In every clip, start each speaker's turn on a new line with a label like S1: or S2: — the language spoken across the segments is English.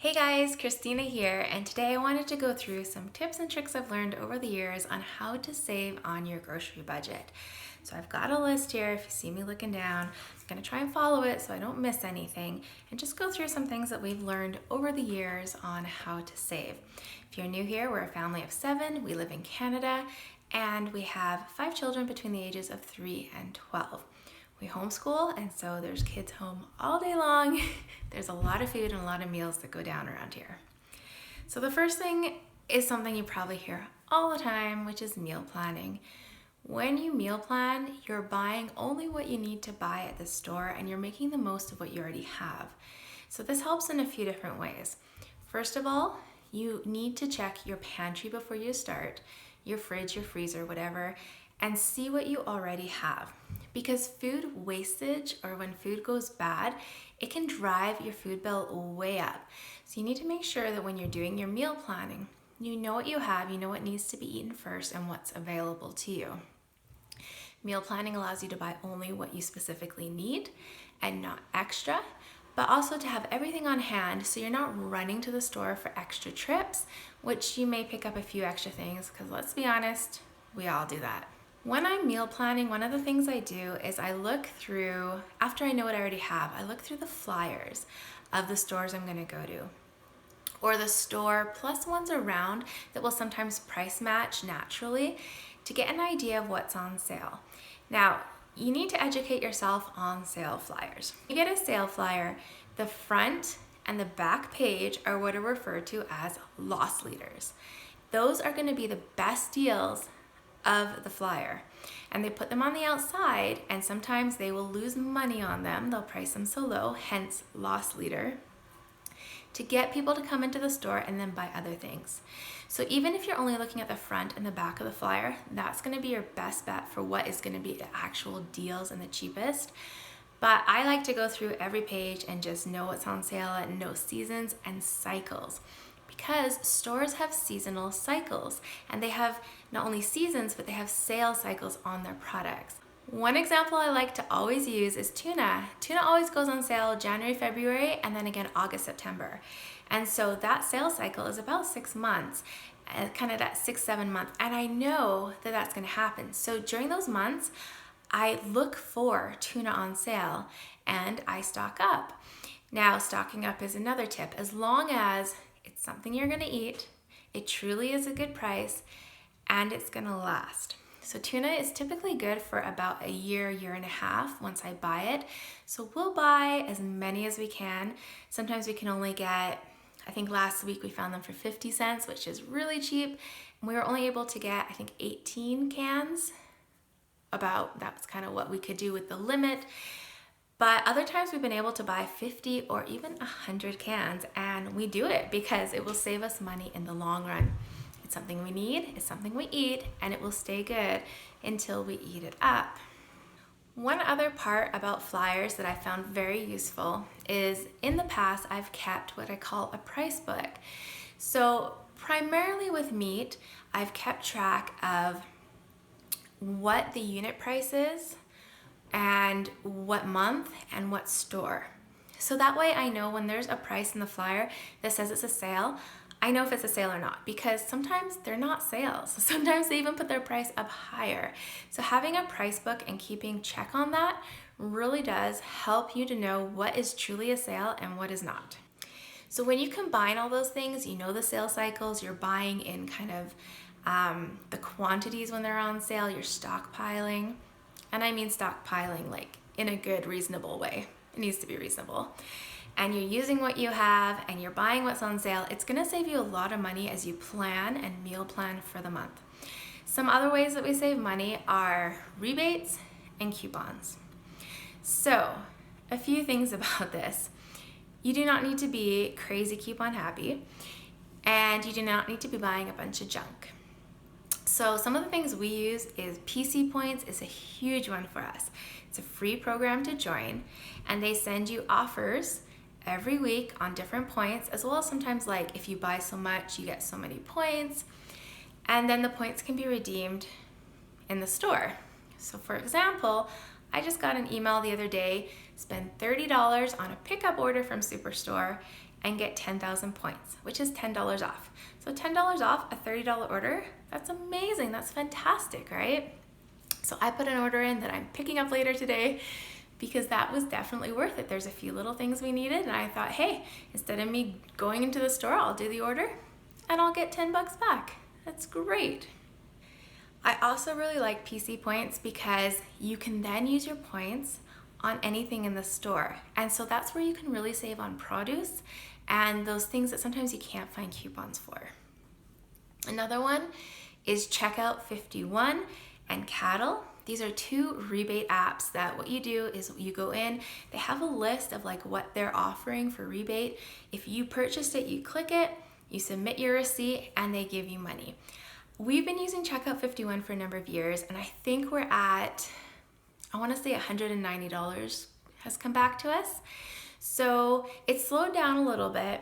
S1: Hey guys, Christina here, and today I wanted to go through some tips and tricks I've learned over the years on how to save on your grocery budget. So I've got a list here. If you see me looking down, I'm gonna try and follow it so I don't miss anything and just go through some things that we've learned over the years on how to save. If you're new here, we're a family of 7. We live in Canada and we have 5 children between the ages of 3 and 12. We homeschool, and so there's kids home all day long. There's a lot of food and a lot of meals that go down around here. So the first thing is something you probably hear all the time, which is meal planning. When you meal plan, you're buying only what you need to buy at the store and you're making the most of what you already have. So this helps in a few different ways. First of all, you need to check your pantry before you start, your fridge, your freezer, whatever, and see what you already have. Because food wastage, or when food goes bad, it can drive your food bill way up. So you need to make sure that when you're doing your meal planning, you know what you have, you know what needs to be eaten first and what's available to you. Meal planning allows you to buy only what you specifically need and not extra, but also to have everything on hand so you're not running to the store for extra trips, which you may pick up a few extra things, because let's be honest, we all do that. When I'm meal planning, one of the things I do is I look through, after I know what I already have, I look through the flyers of the stores I'm gonna go to, or the store plus ones around that will sometimes price match naturally to get an idea of what's on sale. Now, you need to educate yourself on sale flyers. You get a sale flyer, the front and the back page are what are referred to as loss leaders. Those are gonna be the best deals of the flyer, and they put them on the outside, and sometimes they will lose money on them. They'll price them so low, hence loss leader, to get people to come into the store and then buy other things. So even if you're only looking at the front and the back of the flyer, that's going to be your best bet for what is going to be the actual deals and the cheapest. But I like to go through every page and just know what's on sale and know seasons and cycles, because stores have seasonal cycles and they have not only seasons, but they have sale cycles on their products. One example I like to always use is tuna. Tuna always goes on sale January, February, and then again August, September. And so that sale cycle is about 6 months, kind of that 6-7 month. And I know that that's gonna happen. So during those months, I look for tuna on sale and I stock up. Now, stocking up is another tip. As long as it's something you're gonna eat, it truly is a good price, and it's gonna last. So tuna is typically good for about a year, year and a half once I buy it. So we'll buy as many as we can. Sometimes we can only get, I think last week we found them for 50 cents, which is really cheap. And we were only able to get, I think, 18 cans. That's kind of what we could do with the limit. But other times we've been able to buy 50 or even 100 cans, and we do it because it will save us money in the long run. It's something we need, it's something we eat, and it will stay good until we eat it up. One other part about flyers that I found very useful is in the past I've kept what I call a price book. So primarily with meat, I've kept track of what the unit price is and what month and what store. So that way I know when there's a price in the flyer that says it's a sale, I know if it's a sale or not, because sometimes they're not sales. Sometimes they even put their price up higher. So having a price book and keeping check on that really does help you to know what is truly a sale and what is not. So when you combine all those things, you know the sale cycles, you're buying in kind of the quantities when they're on sale, you're stockpiling. And I mean stockpiling like in a good, reasonable way. It needs to be reasonable. And you're using what you have and you're buying what's on sale, it's gonna save you a lot of money as you plan and meal plan for the month. Some other ways that we save money are rebates and coupons. So, a few things about this. You do not need to be crazy coupon happy, and you do not need to be buying a bunch of junk. So some of the things we use is PC Points is a huge one for us. It's a free program to join, and they send you offers every week on different points, as well as sometimes like if you buy so much, you get so many points, and then the points can be redeemed in the store. So for example, I just got an email the other day, spend $30 on a pickup order from Superstore, and get 10,000 points, which is $10 off. So $10 off a $30 order, that's amazing, that's fantastic, right? So I put an order in that I'm picking up later today because that was definitely worth it. There's a few little things we needed and I thought, hey, instead of me going into the store, I'll do the order and I'll get 10 bucks back. That's great. I also really like PC points because you can then use your points on anything in the store. And so that's where you can really save on produce and those things that sometimes you can't find coupons for. Another one is Checkout 51 and Cattle. These are two rebate apps that what you do is you go in, they have a list of like what they're offering for rebate. If you purchased it, you click it, you submit your receipt, and they give you money. We've been using Checkout 51 for a number of years, and I think we're at, I want to say $190 has come back to us. So it's slowed down a little bit,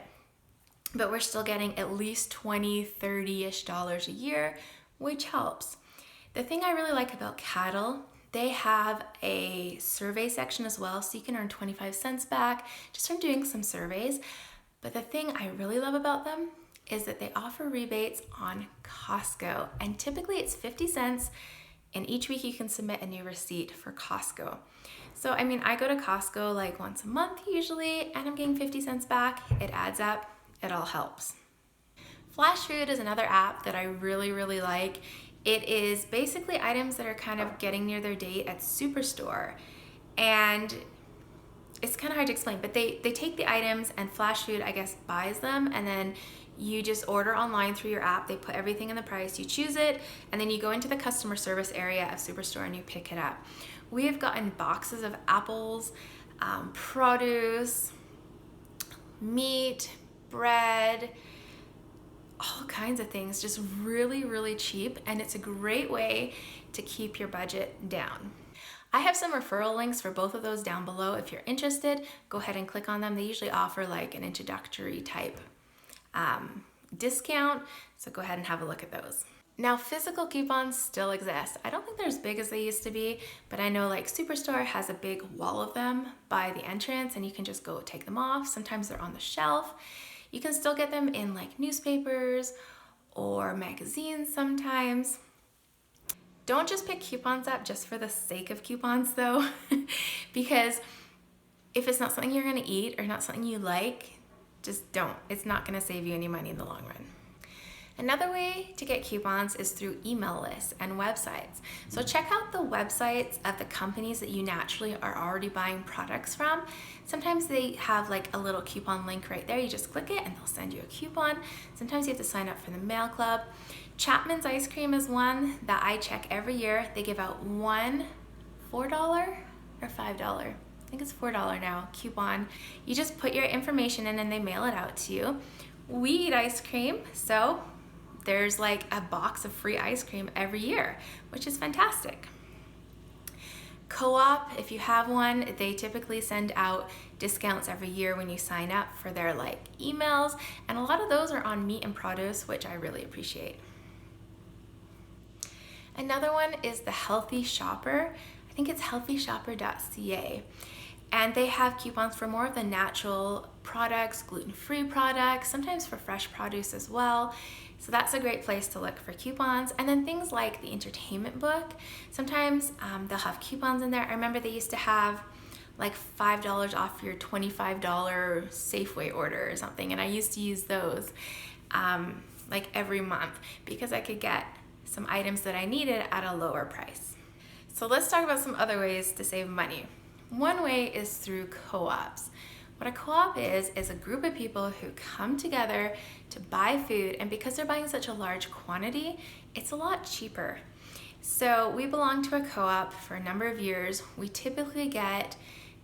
S1: but we're still getting at least $20, $30-ish a year, which helps. The thing I really like about Cattle, they have a survey section as well, so you can earn 25 cents back just from doing some surveys. But the thing I really love about them is that they offer rebates on Costco, and typically it's 50 cents, and each week you can submit a new receipt for Costco. So I mean, I go to Costco like once a month usually, and I'm getting 50 cents back. It adds up, it all helps. Flash Food is another app that I really, really like. It is basically items that are kind of getting near their date at Superstore, and it's kind of hard to explain, but they take the items and Flash Food, I guess, buys them, and then you just order online through your app. They put everything in the price, you choose it, and then you go into the customer service area of Superstore and you pick it up. We have gotten boxes of apples, produce, meat, bread, all kinds of things, just really, really cheap, and it's a great way to keep your budget down. I have some referral links for both of those down below. If you're interested, go ahead and click on them. They usually offer like an introductory type discount, so go ahead and have a look at those. Now, physical coupons still exist. I don't think they're as big as they used to be, but I know like Superstore has a big wall of them by the entrance, and you can just go take them off. Sometimes they're on the shelf. You can still get them in like newspapers or magazines sometimes. Don't just pick coupons up just for the sake of coupons though, because if it's not something you're gonna eat or not something you like, just don't. It's not gonna save you any money in the long run. Another way to get coupons is through email lists and websites. So check out the websites of the companies that you naturally are already buying products from. Sometimes they have like a little coupon link right there. You just click it and they'll send you a coupon. Sometimes you have to sign up for the mail club. Chapman's Ice Cream is one that I check every year. They give out one $4 or $5. I think it's $4 now, coupon. You just put your information in and they mail it out to you. We eat ice cream, so there's like a box of free ice cream every year, which is fantastic. Co-op, if you have one, they typically send out discounts every year when you sign up for their like emails, and a lot of those are on meat and produce, which I really appreciate. Another one is the Healthy Shopper. I think it's healthyshopper.ca. And they have coupons for more of the natural products, gluten-free products, sometimes for fresh produce as well. So that's a great place to look for coupons. And then things like the entertainment book, sometimes they'll have coupons in there. I remember they used to have like $5 off your $25 Safeway order or something. And I used to use those like every month because I could get some items that I needed at a lower price. So let's talk about some other ways to save money. One way is through co-ops. What a co-op is a group of people who come together to buy food, and because they're buying such a large quantity, it's a lot cheaper. So we belong to a co-op for a number of years. We typically get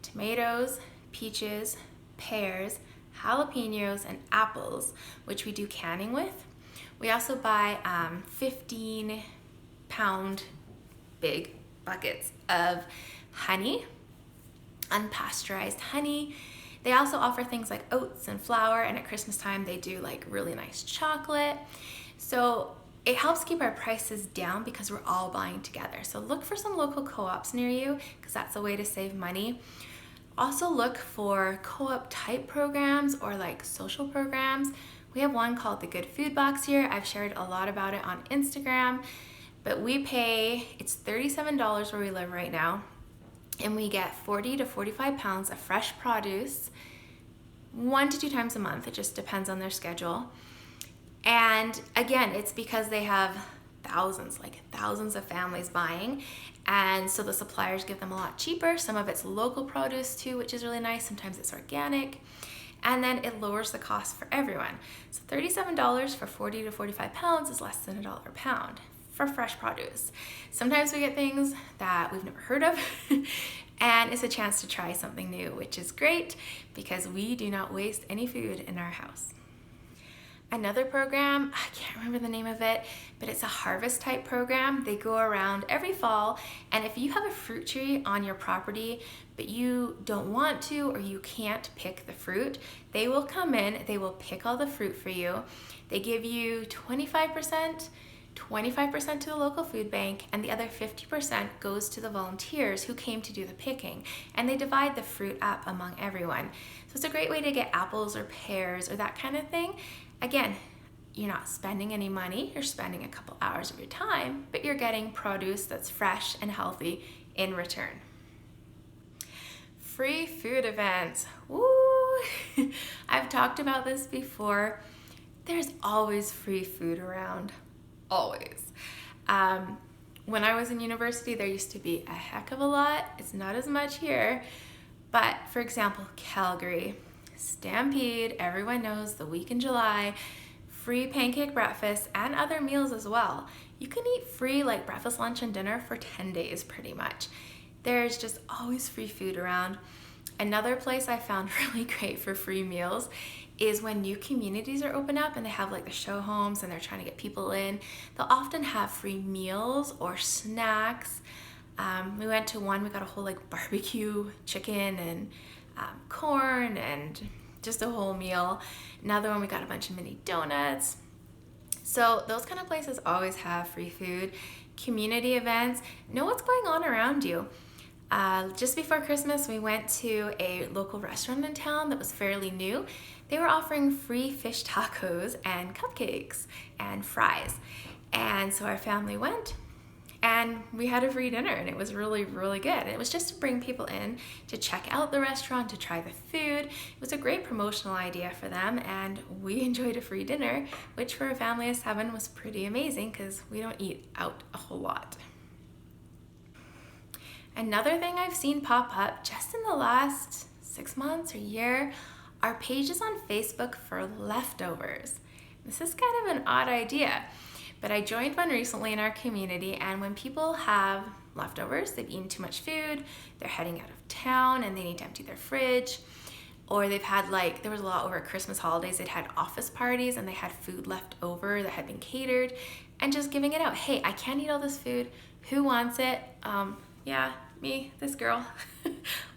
S1: tomatoes, peaches, pears, jalapenos, and apples, which we do canning with. We also buy 15-pound big buckets of honey, unpasteurized honey. They also offer things like oats and flour, and at Christmas time they do like really nice chocolate. So it helps keep our prices down because we're all buying together. So look for some local co-ops near you because that's a way to save money. Also look for co-op type programs or like social programs. We have one called the Good Food Box here. I've shared a lot about it on Instagram, but it's $37 where we live right now, and we get 40 to 45 pounds of fresh produce 1 to 2 times a month. It just depends on their schedule. And again, it's because they have thousands of families buying. And so the suppliers give them a lot cheaper. Some of it's local produce too, which is really nice. Sometimes it's organic. And then it lowers the cost for everyone. So $37 for 40 to 45 pounds is less than $1 a pound for fresh produce. Sometimes we get things that we've never heard of, and it's a chance to try something new, which is great because we do not waste any food in our house. Another program, I can't remember the name of it, but it's a harvest type program. They go around every fall, and if you have a fruit tree on your property, but you don't want to or you can't pick the fruit, they will come in, they will pick all the fruit for you. They give you 25% to the local food bank, and the other 50% goes to the volunteers who came to do the picking, and they divide the fruit up among everyone. So it's a great way to get apples or pears or that kind of thing. Again, you're not spending any money, you're spending a couple hours of your time, but you're getting produce that's fresh and healthy in return. Free food events. Woo! I've talked about this before. There's always free food around. Always. When I was in university, there used to be a heck of a lot. It's not as much here. But for example, Calgary, Stampede, everyone knows the week in July, free pancake breakfast and other meals as well. You can eat free like breakfast, lunch, and dinner for 10 days pretty much. There's just always free food around. Another place I found really great for free meals is when new communities are open up and they have like the show homes and they're trying to get people in. They'll often have free meals or snacks. We went to one, we got a whole like barbecue chicken and corn and just a whole meal. Another one, we got a bunch of mini donuts. So those kind of places always have free food. Community events, know what's going on around you. Just before Christmas, we went to a local restaurant in town that was fairly new. They were offering free fish tacos and cupcakes and fries. And so our family went and we had a free dinner, and it was really, really good. And it was just to bring people in to check out the restaurant, to try the food. It was a great promotional idea for them, and we enjoyed a free dinner, which for a family of 7 was pretty amazing because we don't eat out a whole lot. Another thing I've seen pop up just in the last 6 months or year are pages on Facebook for leftovers. This is kind of an odd idea, but I joined one recently in our community, and when people have leftovers, they've eaten too much food, they're heading out of town and they need to empty their fridge, or they've had there was a lot over Christmas holidays, they'd had office parties and they had food left over that had been catered, and just giving it out. Hey, I can't eat all this food. Who wants it? Yeah, me, this girl.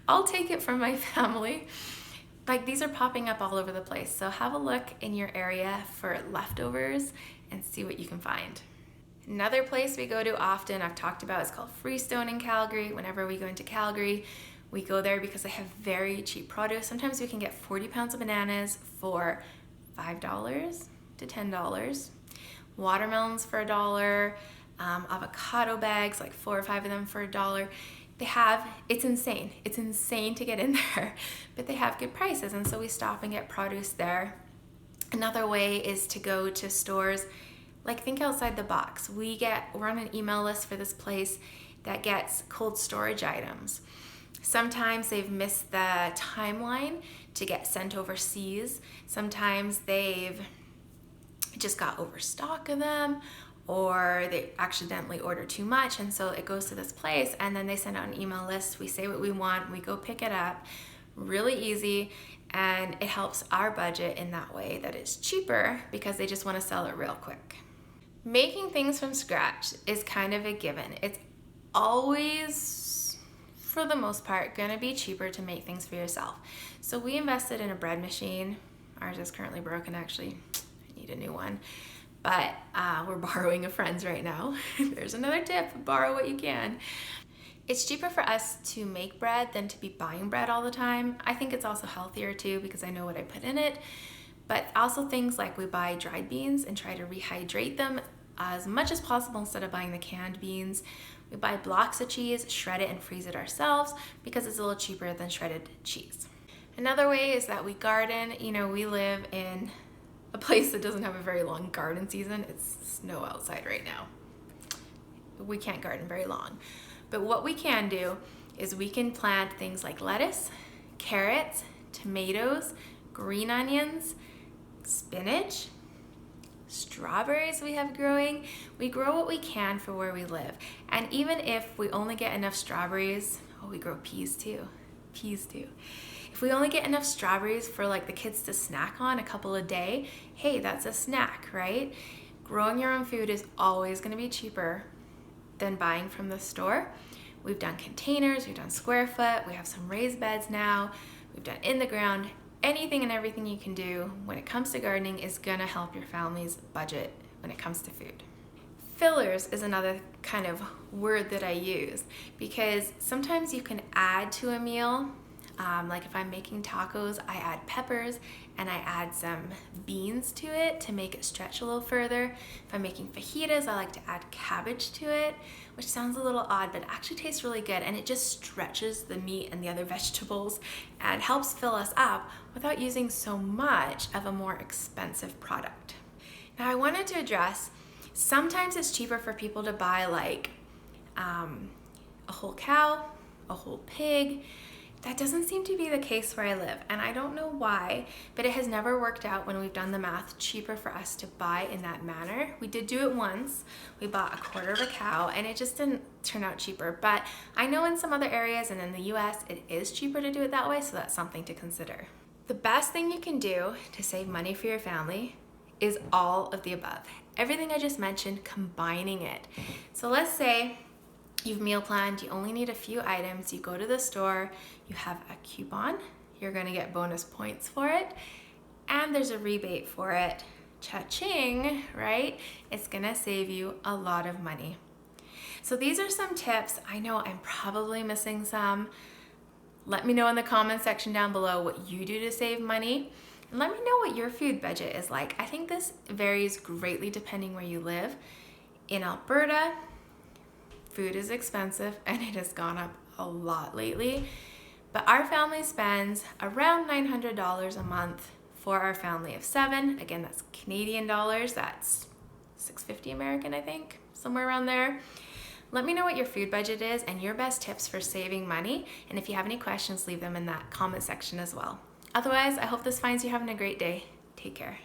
S1: I'll take it from my family. These are popping up all over the place. So have a look in your area for leftovers and see what you can find. Another place we go to often, I've talked about, is called Freestone in Calgary. Whenever we go into Calgary, we go there because they have very cheap produce. Sometimes we can get 40 pounds of bananas for $5 to $10. Watermelons for $1. Avocado bags, like 4 or 5 of them for $1. It's insane. It's insane to get in there, but they have good prices, and so we stop and get produce there. Another way is to go to stores, think outside the box. We're on an email list for this place that gets cold storage items. Sometimes they've missed the timeline to get sent overseas. Sometimes they've just got overstock of them, or they accidentally order too much, and so it goes to this place, and then they send out an email list. We say what we want, we go pick it up. Really easy, and it helps our budget in that way that it's cheaper because they just want to sell it real quick. Making things from scratch is kind of a given. It's always, for the most part, going to be cheaper to make things for yourself. So we invested in a bread machine. Ours is currently broken, actually. I need a new one. But we're borrowing a friend's right now. There's another tip, borrow what you can. It's cheaper for us to make bread than to be buying bread all the time. I think it's also healthier too because I know what I put in it. But also things like we buy dried beans and try to rehydrate them as much as possible instead of buying the canned beans. We buy blocks of cheese, shred it and freeze it ourselves because it's a little cheaper than shredded cheese. Another way is that we garden. You know, we live in a place that doesn't have a very long garden season. It's snow outside right now. We can't garden very long. But what we can do is we can plant things like lettuce, carrots, tomatoes, green onions, spinach, strawberries we have growing. We grow what we can for where we live. And even if we only get enough strawberries, oh, we grow peas too. If we only get enough strawberries for like the kids to snack on a couple a day, hey, that's a snack, right? Growing your own food is always gonna be cheaper than buying from the store. We've done containers, we've done square foot, we have some raised beds now, we've done in the ground. Anything and everything you can do when it comes to gardening is gonna help your family's budget when it comes to food. Fillers is another kind of word that I use because sometimes you can add to a meal. Like if I'm making tacos, I add peppers and I add some beans to it to make it stretch a little further. If I'm making fajitas, I like to add cabbage to it, which sounds a little odd, but it actually tastes really good and it just stretches the meat and the other vegetables and helps fill us up without using so much of a more expensive product. Now I wanted to address, sometimes it's cheaper for people to buy like a whole cow, a whole pig. That doesn't seem to be the case where I live, and I don't know why, but it has never worked out when we've done the math cheaper for us to buy in that manner. We did do it once. We bought a quarter of a cow, and it just didn't turn out cheaper, but I know in some other areas and in the US, it is cheaper to do it that way, so that's something to consider. The best thing you can do to save money for your family is all of the above. Everything I just mentioned, combining it. So let's say you've meal planned, you only need a few items, you go to the store, you have a coupon, you're gonna get bonus points for it, and there's a rebate for it. Cha-ching, right? It's gonna save you a lot of money. So these are some tips. I know I'm probably missing some. Let me know in the comment section down below what you do to save money. And let me know what your food budget is like. I think this varies greatly depending where you live. In Alberta, food is expensive and it has gone up a lot lately, but our family spends around $900 a month for our family of 7. Again, that's Canadian dollars, that's $650 American, I think, somewhere around there. Let me know what your food budget is and your best tips for saving money, and if you have any questions, leave them in that comment section as well. Otherwise, I hope this finds you having a great day. Take care.